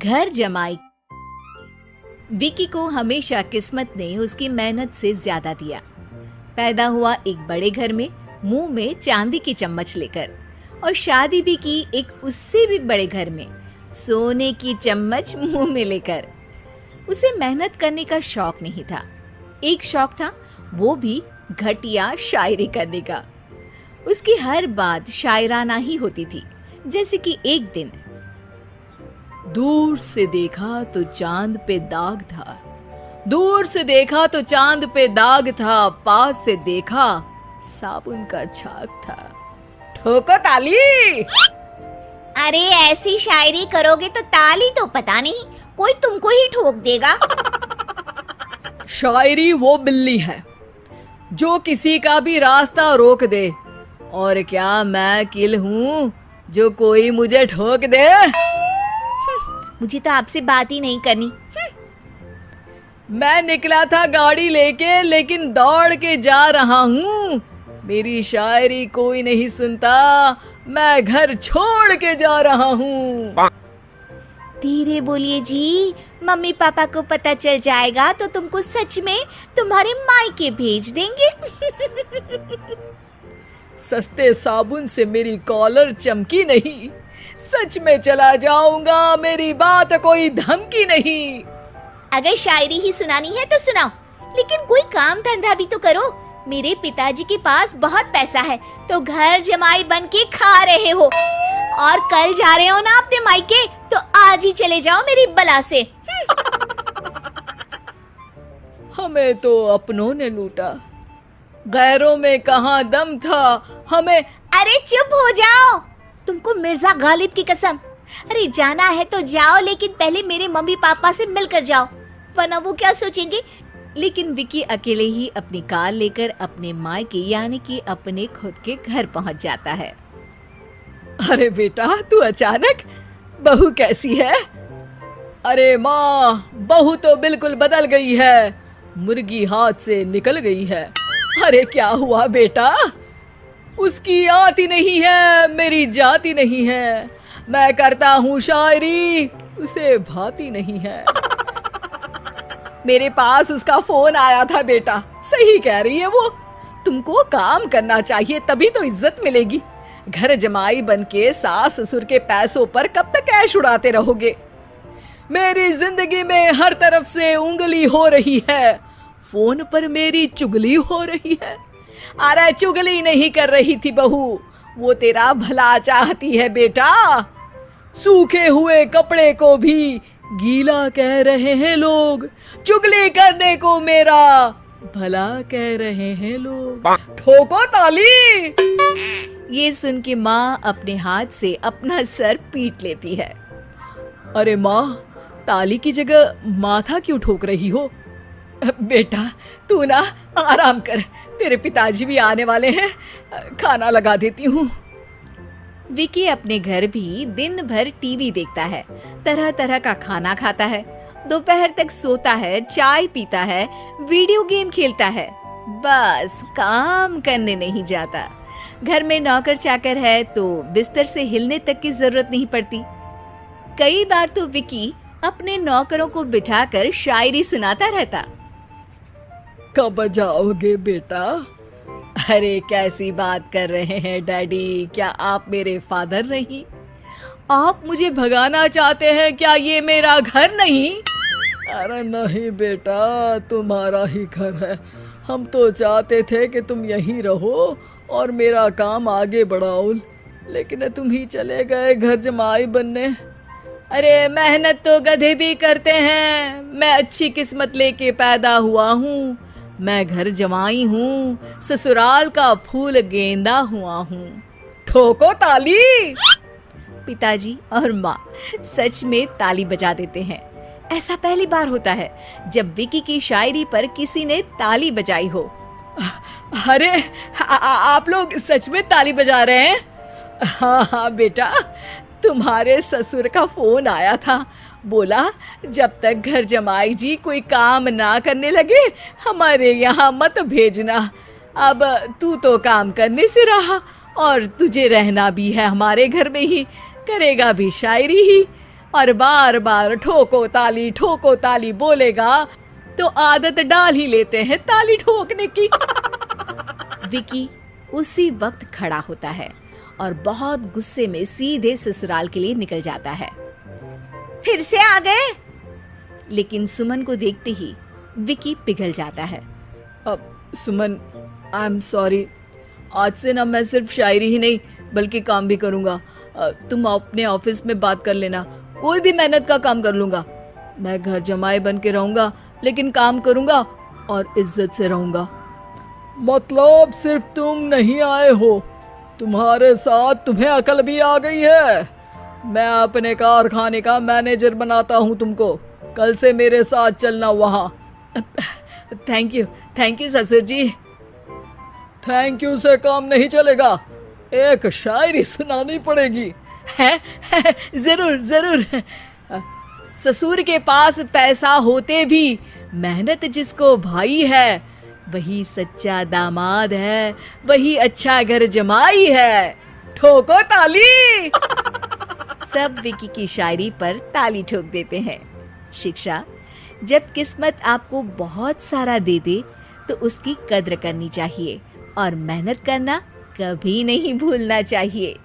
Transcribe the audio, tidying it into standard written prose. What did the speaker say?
घर जमाई। विकी को हमेशा किस्मत ने उसकी मेहनत से ज्यादा दिया। पैदा हुआ एक बड़े घर में, मुंह में चांदी की चम्मच लेकर, और शादी भी की एक उससे भी बड़े घर में, सोने की चम्मच मुंह में लेकर। उसे मेहनत करने का शौक नहीं था। एक शौक था, वो भी घटिया शायरी करने का। उसकी हर बात शायराना ही होती थी। जैसे कि एक दिन, दूर से देखा तो चांद पे दाग था, दूर से देखा तो चांद पे दाग था, पास से देखा साबुन का छाग था। ठोको ताली। अरे ऐसी शायरी करोगे तो ताली तो पता नहीं, कोई तुमको ही ठोक देगा। शायरी वो बिल्ली है जो किसी का भी रास्ता रोक दे, और क्या मैं किल हूँ जो कोई मुझे ठोक दे। मुझे तो आपसे बात ही नहीं करनी। मैं निकला था गाड़ी लेके, लेकिन दौड़ के जा रहा हूँ। मेरी शायरी कोई नहीं सुनता, मैं घर छोड़ के जा रहा हूँ। धीरे बोलिए जी, मम्मी पापा को पता चल जाएगा तो तुमको सच में तुम्हारे मायके भेज देंगे। सस्ते साबुन से मेरी कॉलर चमकी नहीं, सच में चला जाऊंगा, मेरी बात कोई धमकी नहीं। अगर शायरी ही सुनानी है तो सुनाओ, लेकिन कोई काम धंधा भी तो करो। मेरे पिताजी के पास बहुत पैसा है, तो घर जमाई बन के खा रहे हो, और कल जा रहे हो ना अपने मायके, तो आज ही चले जाओ मेरी बला से। हमें तो अपनों ने लूटा, गैरों में कहाँ दम था हमें। अरे चुप हो जाओ, तुमको मिर्जा गालिब की कसम। अरे जाना है तो जाओ, लेकिन पहले मेरे मम्मी पापा से मिलकर जाओ, वरना वो क्या सोचेंगे। लेकिन विकी अकेले ही अपनी कार लेकर अपने मायके यानी कि अपने खुद के घर पहुंच जाता है। अरे बेटा, तू अचानक, बहू कैसी है? अरे माँ, बहू तो बिल्कुल बदल गई है, मुर्गी हाथ से निकल गई है। अरे क्या हुआ बेटा? उसकी आती नहीं है, मेरी जाती नहीं है। मैं करता हूँ शायरी, उसे भाती नहीं है। मेरे पास उसका फोन आया था बेटा, सही कह रही है वो। तुमको काम करना चाहिए, तभी तो इज्जत मिलेगी। घर जमाई बनके सास ससुर के पैसों पर कब तक ऐश उड़ाते रहोगे? मेरी जिंदगी में हर तरफ से उंगली हो रही है, फोन पर मेरी चुगली हो रही है। अरे चुगली नहीं कर रही थी बहू, वो तेरा भला चाहती है बेटा। सूखे हुए कपड़े को भी गीला कह रहे हैं लोग, चुगली करने को मेरा भला कह रहे हैं लोग। ठोको ताली। ये सुन के माँ अपने हाथ से अपना सर पीट लेती है। अरे माँ, ताली की जगह माथा क्यों ठोक रही हो? बेटा तू ना आराम कर, तेरे पिताजी भी आने वाले हैं, खाना लगा देती हूँ। विकी अपने घर भी दिन भर टीवी देखता है, तरह तरह का खाना खाता है, दोपहर तक सोता है, चाय पीता है, वीडियो गेम खेलता है, बस काम करने नहीं जाता। घर में नौकर चाकर है तो बिस्तर से हिलने तक की जरूरत नहीं पड़ती। कई बार तो विकी अपने नौकरों को बिठाकर शायरी सुनाता रहता। कब जाओगे बेटा? अरे कैसी बात कर रहे हैं डैडी, क्या आप मेरे फादर नहीं? आप मुझे भगाना चाहते हैं क्या? ये मेरा घर नहीं। अरे नहीं बेटा, तुम्हारा ही घर है। हम तो चाहते थे कि तुम यहीं रहो और मेरा काम आगे बढ़ाओ, लेकिन तुम ही चले गए घर जमाई बनने। अरे मेहनत तो गधे भी करते हैं, मैं अच्छी किस्मत लेके पैदा हुआ हूँ, मैं घर जमाई हूँ, ससुराल का फूल गेंदा हुआ हूँ। ठोको ताली। पिताजी और माँ सच में ताली बजा देते हैं। ऐसा पहली बार होता है जब विकी की शायरी पर किसी ने ताली बजाई हो। अरे आप लोग सच में ताली बजा रहे हैं? हाँ हाँ बेटा, तुम्हारे ससुर का फोन आया था, बोला जब तक घर जमाई जी कोई काम ना करने लगे हमारे यहाँ मत भेजना। अब तू तो काम करने से रहा और तुझे रहना भी है हमारे घर में ही, करेगा भी शायरी ही। और बार बार ठोको ताली बोलेगा तो आदत डाल ही लेते हैं ताली ठोकने की। विकी उसी वक्त खड़ा होता है और बहुत गुस्से में सीधे ससुराल के लिए निकल जाता है। फिर से आ गए? लेकिन सुमन को देखते ही विकी पिघल जाता है। अब सुमन, आई एम सॉरी, आज से ना मैं सिर्फ शायरी ही नहीं बल्कि काम भी करूंगा। तुम अपने ऑफिस में बात कर लेना, कोई भी मेहनत का काम कर लूंगा। मैं घर जमाए बन के रहूंगा लेकिन काम करूंगा और इज्जत से रहूंगा। मतलब सिर्फ तुम नहीं आए हो, तुम्हारे साथ तुम्हें अकल भी आ गई है। मैं अपने कारखाने का मैनेजर बनाता हूँ तुमको, कल से मेरे साथ चलना वहाँ। थैंक यू ससुर जी। थैंक यू से काम नहीं चलेगा, एक शायरी सुनानी पड़ेगी। है जरूर। ससुर के पास पैसा होते भी मेहनत जिसको भाई है, वही सच्चा दामाद है, वही अच्छा घर जमाई है। ठोको ताली। सब विकी की शायरी पर ताली ठोक देते हैं। शिक्षा: जब किस्मत आपको बहुत सारा दे दे तो उसकी कद्र करनी चाहिए और मेहनत करना कभी नहीं भूलना चाहिए।